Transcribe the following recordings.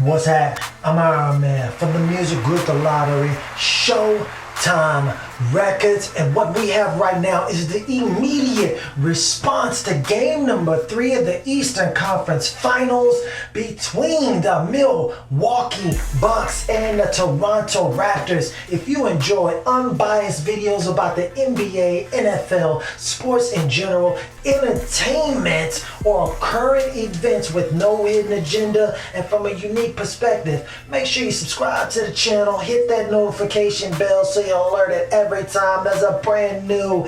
What's that? I'm Ironman from the music group The Lottery, Showtime Records, and what we have right now is the immediate response to game number 3 of the Eastern Conference Finals between the Milwaukee Bucks and the Toronto Raptors. If you enjoy unbiased videos about the NBA, NFL, sports in general, entertainment, or current events with no hidden agenda and from a unique perspective, make sure you subscribe to the channel, hit that notification bell so you're alerted every time there's a brand new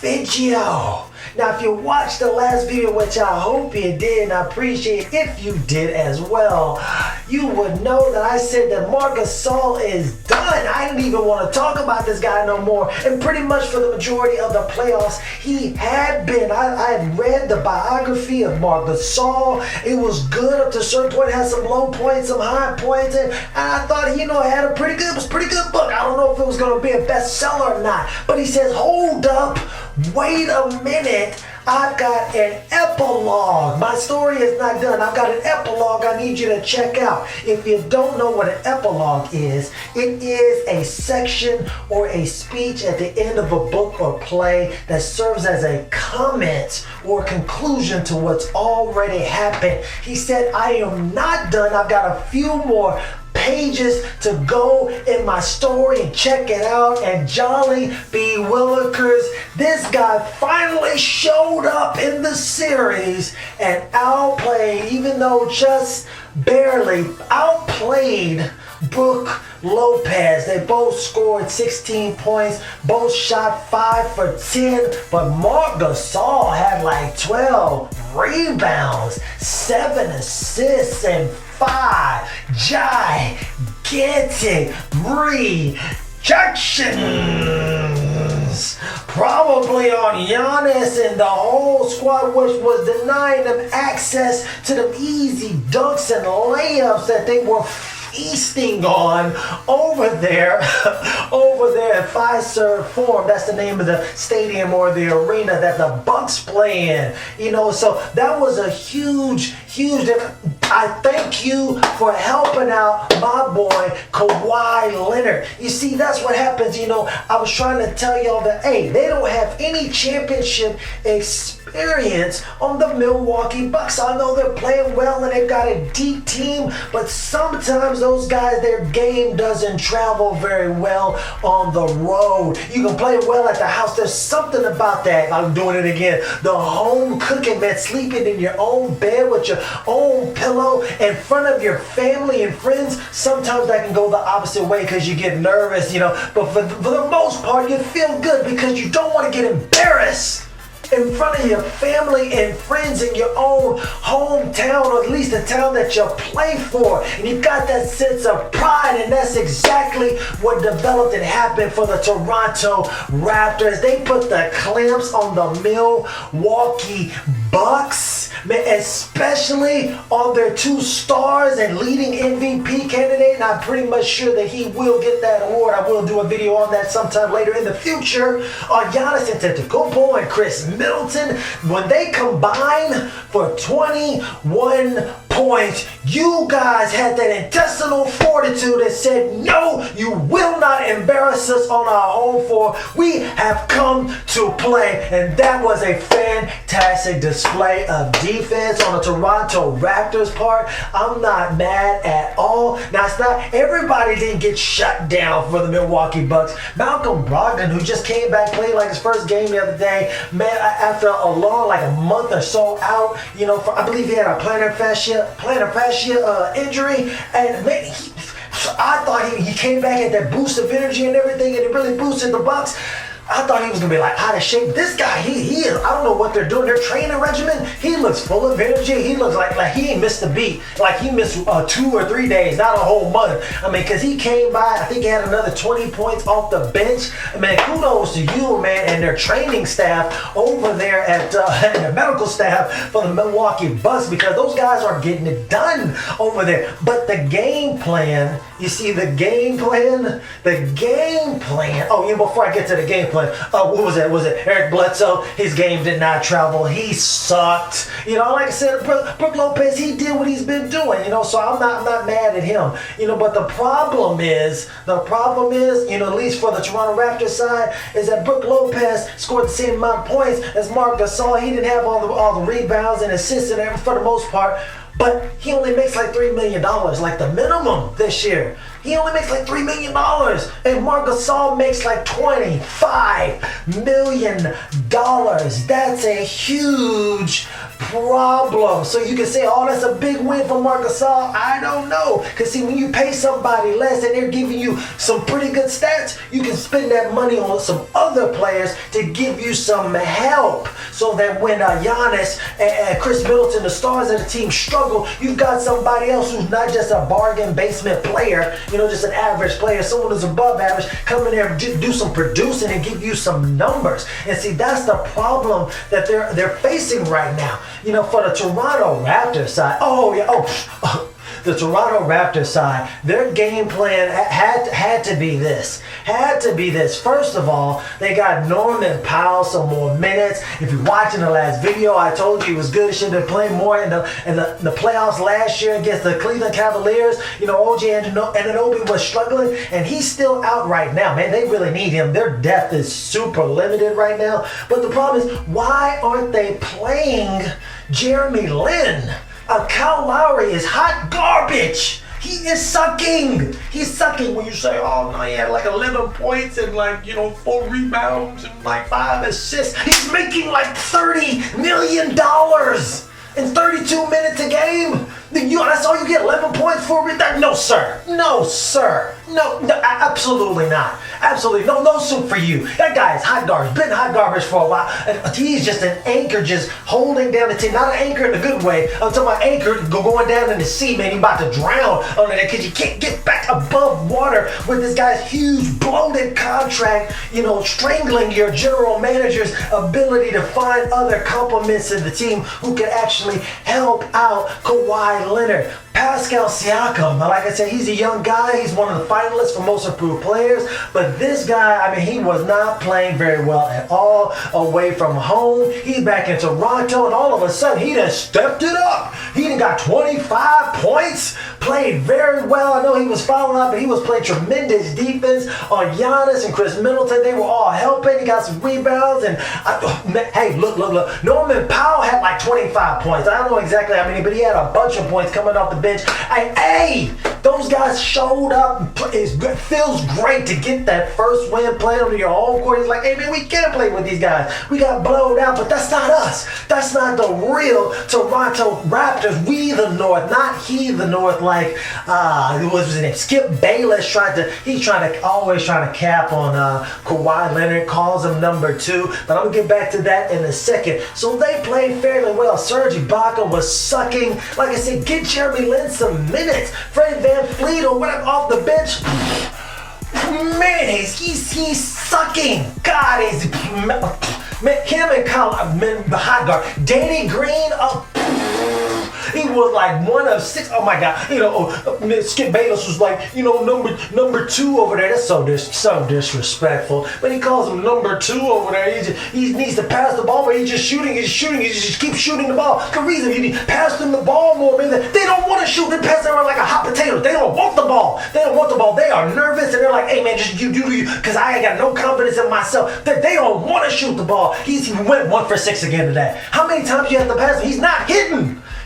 video. Now, if you watched the last video, which I hope you did, and I appreciate if you did as well, you would know that I said that Marc Gasol is done. I didn't even want to talk about this guy no more. And pretty much for the majority of the playoffs, he had been. I had read the biography of Marc Gasol. It was good up to a certain point. It had some low points, some high points, and I thought, it had a pretty good book. I don't know if it was going to be a bestseller or not. But he says, hold up, wait a minute. I've got an epilogue. My story is not done. I've got an epilogue I need you to check out. If you don't know what an epilogue is, it is a section or a speech at the end of a book or play that serves as a comment or conclusion to what's already happened. He said, I am not done. I've got a few more pages to go in my story, and check it out. And Jolly B. Willikers, this guy finally showed up in the series and outplayed, even though just barely, outplayed Brook Lopez. They both scored 16 points, both shot 5 for 10, but Marc Gasol had like 12 rebounds, 7 assists, and 5 gigantic rejections, probably on Giannis and the whole squad, which was denying them access to the easy dunks and layups that they were feasting on over there at Fiserv Forum. That's the name of the stadium or the arena that the Bucks play in. So that was a huge difference. I thank you for helping out my boy Kawhi Leonard. You see, that's what happens. I was trying to tell y'all that, hey, they don't have any championship experience on the Milwaukee Bucks. I know they're playing well and they've got a deep team, but sometimes those guys, their game doesn't travel very well on the road. You can play well at the house. There's something about that. I'm doing it again. The home cooking, man, sleeping in your own bed with your own pillow in front of your family and friends. Sometimes that can go the opposite way because you get nervous, but for the most part, you feel good because you don't want to get embarrassed in front of your family and friends in your own hometown, or at least the town that you play for. And you've got that sense of pride, and that's exactly what developed and happened for the Toronto Raptors. They put the clamps on the Milwaukee Bucks, especially on their 2 stars and leading MVP candidate. And I'm pretty much sure that he will get that award. I will do a video on that sometime later in the future. Giannis Antetokounmpo and Chris Middleton, when they combine for 21 points, you guys had that intestinal fortitude and said, no, you will not embarrass us on our home floor. We have come to play. And that was a fantastic display of defense on the Toronto Raptors part. I'm not mad at all. Now, it's not everybody didn't get shut down for the Milwaukee Bucks. Malcolm Brogdon, who just came back, played like his first game the other day, man, after a long, like a month or so out, I believe he had a plantar fascia injury, and man, I thought he came back at that boost of energy and everything, and it really boosted the Bucks. I thought he was going to be like out of shape. This guy, he is, I don't know what they're doing. Their training regimen, he looks full of energy. He looks like he ain't missed a beat. Like he missed 2 or 3 days, not a whole month. I mean, because he came by, I think he had another 20 points off the bench. Man, kudos to you, man, and their training staff over there at the medical staff for the Milwaukee Bucks, because those guys are getting it done over there. But the game plan, you see the game plan? Oh, before I get to the game plan, playing? What was it? Was it Eric Bledsoe? His game did not travel. He sucked. Like I said, Brook Lopez, he did what he's been doing. So I'm not mad at him. But the problem is, at least for the Toronto Raptors side, is that Brook Lopez scored the same amount of points as Marc Gasol. He didn't have all the rebounds and assists and everything for the most part. But he only makes like $3 million, like the minimum this year. He only makes like $3 million. And Marc Gasol makes like $25 million. That's a huge problem. So you can say, oh, that's a big win for Marc Gasol. I don't know. Because see, when you pay somebody less and they're giving you some pretty good stats, you can spend that money on some other players to give you some help. So that when Giannis and Chris Middleton, the stars of the team, struggle, you've got somebody else who's not just a bargain basement player, just an average player, someone who's above average, come in there and do some producing and give you some numbers. And see, that's the problem that they're facing right now. For the Toronto Raptors side, the Toronto Raptors side, their game plan had to be this. First of all, they got Norman Powell some more minutes. If you're watching the last video, I told you he was good. He should have played more in the playoffs last year against the Cleveland Cavaliers. OG Anunoby was struggling, and he's still out right now. Man, they really need him. Their depth is super limited right now. But the problem is, why aren't they playing Jeremy Lin? Kyle Lowry is hot garbage. He is sucking. He's sucking when you say, oh, no, he had like 11 points and 4 rebounds and 5 assists. He's making like $30 million in 32 minutes a game. That's all you get, 11 points for it? No, sir. No, absolutely not. Absolutely. No soup for you. That guy is hot garbage. Been hot garbage for a while. And he's just an anchor just holding down the team. Not an anchor in a good way. I'm talking about anchor going down in the sea, man. You're about to drown under there because you can't get back above water with this guy's huge bloated contract, strangling your general manager's ability to find other complements in the team who can actually help out Kawhi Leonard. Pascal Siakam, like I said, he's a young guy. He's one of the finalists for most improved players. But this guy, he was not playing very well at all away from home. He's back in Toronto, and all of a sudden, he done stepped it up. He done got 25 points, played very well. I know he was fouling out, but he was playing tremendous defense on Giannis and Chris Middleton. They were all helping. He got some rebounds. And hey, look. Norman Powell had like 25 points. I don't know exactly how many, but he had a bunch of points coming off the bench. Hey, those guys showed up. It feels great to get that first win playing on your home court. It's like, hey man, we can't play with these guys. We got blown out, but that's not us. That's not the real Toronto Raptors. We the North, not he the North. Like what was his name? Skip Bayless always trying to cap on Kawhi Leonard. Calls him number 2, but I'm gonna get back to that in a second. So they played fairly well. Serge Ibaka was sucking. Like I said, get Jeremy Lin some minutes. Fred VanVleet or whatever off the bench. Man, he's sucking. God, him and Kyle, the hot guard. Danny Green, he was like 1 of 6. Oh my God! Skip Bayless was like, number 2 over there. That's so disrespectful. But he calls him number 2 over there. He needs to pass the ball, but he's just shooting. He just keeps shooting the ball. The reason he passed them the ball more, man, they don't want to shoot. They pass it around like a hot potato. They don't want the ball. They are nervous and they're like, hey man, just you do you, because I ain't got no confidence in myself. They don't want to shoot the ball. He went 1 for 6 again today. How many times you have to pass him?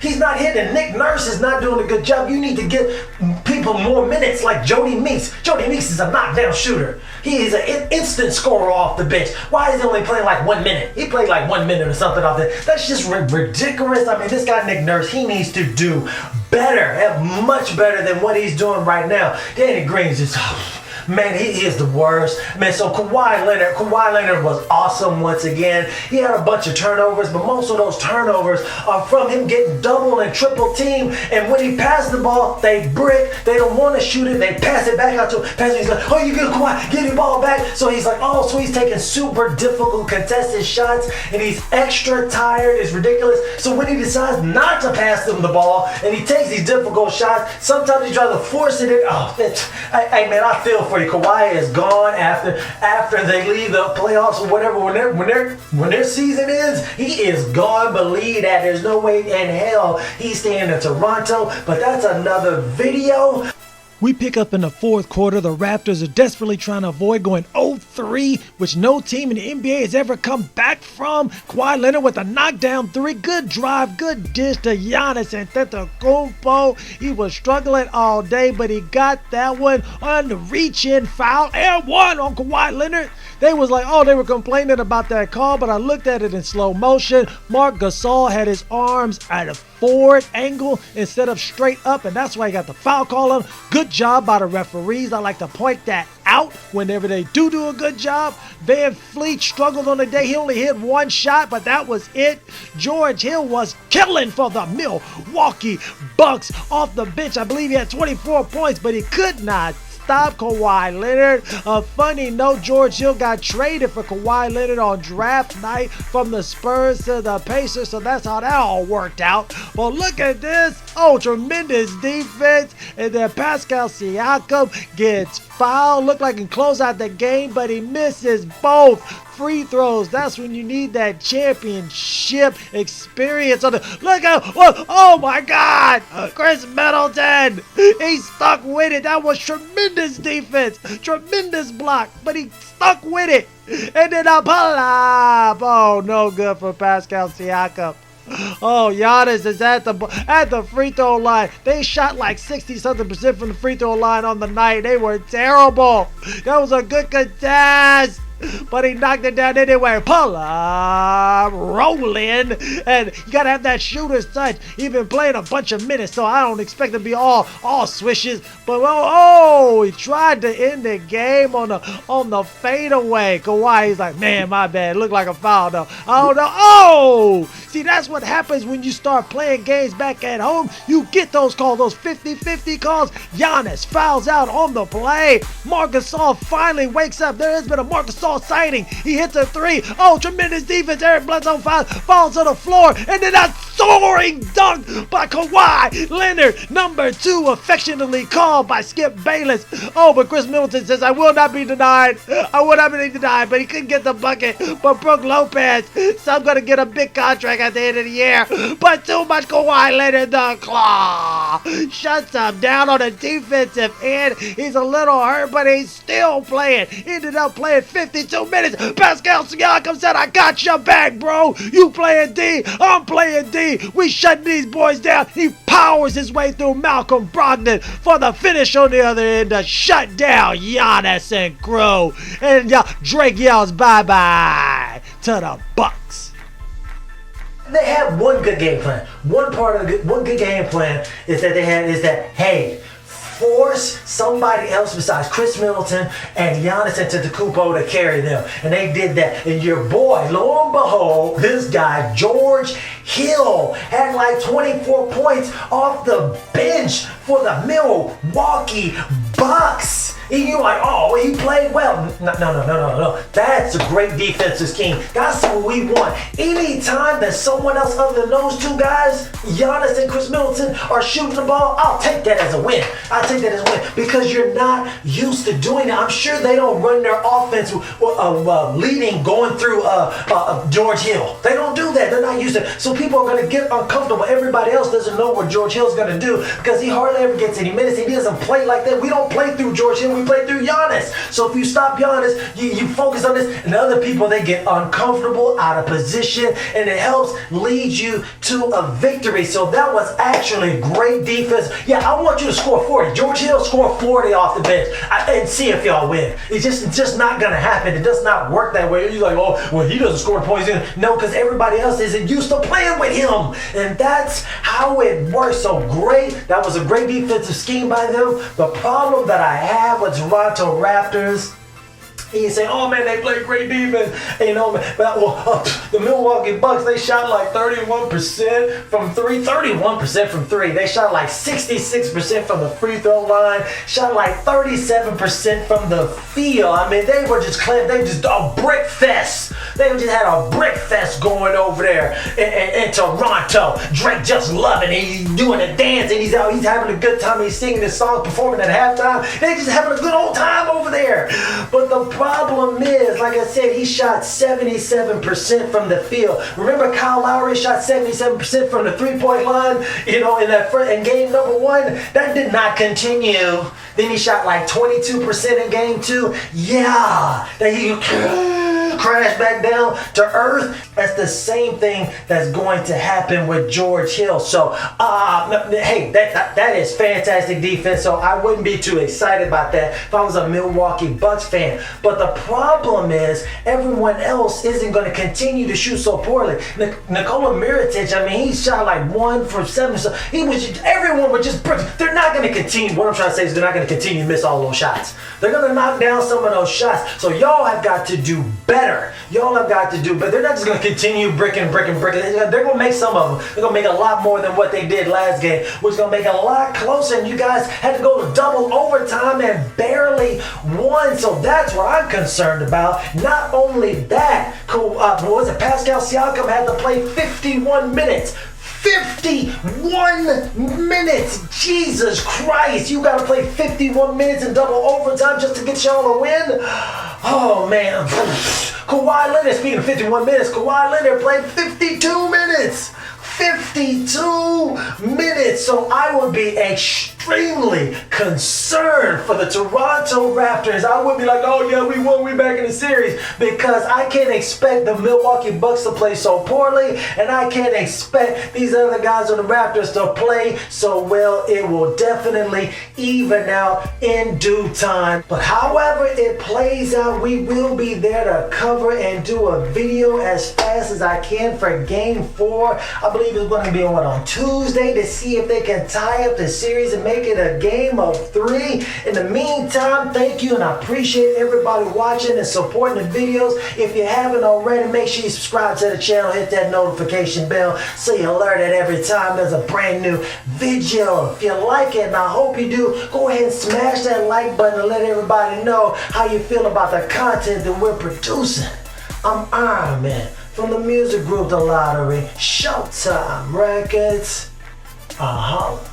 He's not hitting. Nick Nurse is not doing a good job. You need to get people more minutes like Jody Meeks. Jody Meeks is a knockdown shooter. He is an instant scorer off the bench. Why is he only playing like 1 minute? He played like 1 minute or something off that. That's just ridiculous. This guy Nick Nurse, he needs to do better, much better than what he's doing right now. Danny Green's just... Man, he is the worst. Man, so Kawhi Leonard was awesome once again. He had a bunch of turnovers, but most of those turnovers are from him getting double and triple teamed. And when he passed the ball, they brick. They don't want to shoot it. They pass it back out to him. He's like, oh, you good, Kawhi? Get the ball back. So he's like, oh, so he's taking super difficult contested shots, and he's extra tired. It's ridiculous. So when he decides not to pass them the ball, and he takes these difficult shots, sometimes he tries to force it in. Oh, hey, man, I feel for for you. Kawhi is gone after they leave the playoffs or whatever. When their season ends, he is gone. Believe that. There's no way in hell he's staying in Toronto. But that's another video. We pick up in the fourth quarter. The Raptors are desperately trying to avoid going 0-3, which no team in the NBA has ever come back from. Kawhi Leonard with a knockdown three. Good drive, good dish to Giannis Antetokounmpo. He was struggling all day, but he got that one on the reach-in foul. And one on Kawhi Leonard. They was like, oh, they were complaining about that call, but I looked at it in slow motion. Marc Gasol had his arms at a forward angle instead of straight up, and that's why he got the foul call on. Good job by the referees. I like to point that out whenever they do a good job. Van Fleet struggled on the day. He only hit one shot, but that was it. George Hill was killing for the Milwaukee Bucks off the bench. I believe he had 24 points, but he could not stop Kawhi Leonard. A funny note, George Hill got traded for Kawhi Leonard on draft night from the Spurs to the Pacers, so that's how that all worked out. Well, look at this. Oh, tremendous defense. And then Pascal Siakam gets fouled. Looked like he can close out the game, but he misses both free throws. That's when you need that championship experience. Look at, oh my God, Chris Middleton. He stuck with it. That was tremendous defense, tremendous block, but he stuck with it. And then a pull-up. Oh, no good for Pascal Siakam. Oh, Giannis is at the free throw line. They shot like 60-something% from the free throw line on the night. They were terrible. That was a good contest, but he knocked it down anyway. Pull up, rolling, and you gotta have that shooter's touch. He's been playing a bunch of minutes, so I don't expect to be all swishes. But he tried to end the game on the fadeaway. Kawhi, he's like, man, my bad. Looked like a foul though. Oh no! Oh, see, that's what happens when you start playing games back at home. You get those calls, those 50-50 calls. Giannis fouls out on the play. Marc Gasol finally wakes up. There has been a Marc Gasol sighting. He hits a three. Oh, tremendous defense. Eric Bledsoe falls to the floor, and then a soaring dunk by Kawhi Leonard, number 2, affectionately called by Skip Bayless. Oh, but Chris Middleton says, I will not be denied. I will not be denied, but he couldn't get the bucket. But Brook Lopez, so I'm going to get a big contract at the end of the year. But too much Kawhi Leonard, the claw shuts him down on the defensive end. He's a little hurt, but he's still playing. Ended up playing 52 minutes. Pascal Siakam said, I got your back, bro. You playing D, I'm playing D. We shutting these boys down. He powers his way through Malcolm Brogdon for the finish on the other end to shut down Giannis and crew. And Drake yells bye-bye to the Bucks. They had one good game plan. One good game plan is that hey, force somebody else besides Chris Middleton and Giannis Antetokounmpo to carry them. And they did that. And your boy, lo and behold, this guy, George Hill, had like 24 points off the bench for the Milwaukee Bucks. And you're like, oh, he played well. No. That's a great defensive scheme. That's what we want. Anytime that someone else other than those two guys, Giannis and Chris Middleton, are shooting the ball, I'll take that as a win. I'll take that as a win because you're not used to doing it. I'm sure they don't run their offense leading going through George Hill. They don't do that. They're not used to it. So people are going to get uncomfortable. Everybody else doesn't know what George Hill's going to do because he hardly ever gets any minutes. He doesn't play like that. We don't play through George Hill. We play through Giannis. So if you stop Giannis, you focus on this, and the other people, they get uncomfortable, out of position, and it helps lead you to a victory. So that was actually great defense. Yeah, I want you to score 40. George Hill scored 40 off the bench and see if y'all win. It's just not going to happen. It does not work that way. You're like, oh, well, he doesn't score points. No, because everybody else isn't used to playing with him. And that's how it works. So great. That was a great defensive scheme by them. The problem that I have with Toronto Raptors He say, oh man, they play great defense. And, you know, the Milwaukee Bucks, they shot like 31% from three. 31% from three. They shot like 66% from the free throw line. Shot like 37% from the field. I mean, they were just a brick fest. They just had a brick fest going over there in Toronto. Drake just loving it. He's doing a dance and he's having a good time. He's singing his songs, performing at halftime. They just having a good old time over there. But the problem is, like I said, he shot 77% from the field. Remember Kyle Lowry shot 77% from the three-point line, you know, in game number 1? That did not continue. Then he shot like 22% in game 2. Yeah, that he crash back down to earth. That's the same thing that's going to happen with George Hill. So, hey, that is fantastic defense. So I wouldn't be too excited about that if I was a Milwaukee Bucks fan. But the problem is everyone else isn't going to continue to shoot so poorly. Nikola Mirotic, I mean, he shot like 1 from 7. So everyone was just bricks. They're not going to continue. What I'm trying to say is they're not going to continue to miss all those shots. They're going to knock down some of those shots. So y'all have got to do better. Y'all have got to do, but they're not just going to continue bricking. They're going to make some of them. They're going to make a lot more than what they did last game, which is going to make it a lot closer. And you guys had to go to double overtime and barely won. So that's what I'm concerned about. Not only that, Pascal Siakam had to play 51 minutes. 51 minutes! Jesus Christ! You gotta play 51 minutes in double overtime just to get y'all a win? Oh man. Kawhi Leonard, speaking of 51 minutes, Kawhi Leonard played 52 minutes! 52 minutes! So I would be extremely concerned for the Toronto Raptors. I would be like, oh yeah, we won, we back in the series, because I can't expect the Milwaukee Bucks to play so poorly, and I can't expect these other guys on the Raptors to play so well. It will definitely even out in due time. But however it plays out, we will be there to cover and do a video as fast as I can for Game 4. I believe it's going to be on Tuesday to see if they can tie up the series and make it a game of 3. In the meantime, thank you, and I appreciate everybody watching and supporting the videos. If you haven't already, make sure you subscribe to the channel, hit that notification bell so you're alerted every time there's a brand new video. If you like it, and I hope you do, go ahead and smash that like button and let everybody know how you feel about the content that we're producing. I'm Ironman from the music group The Lottery, Showtime Records. Holla.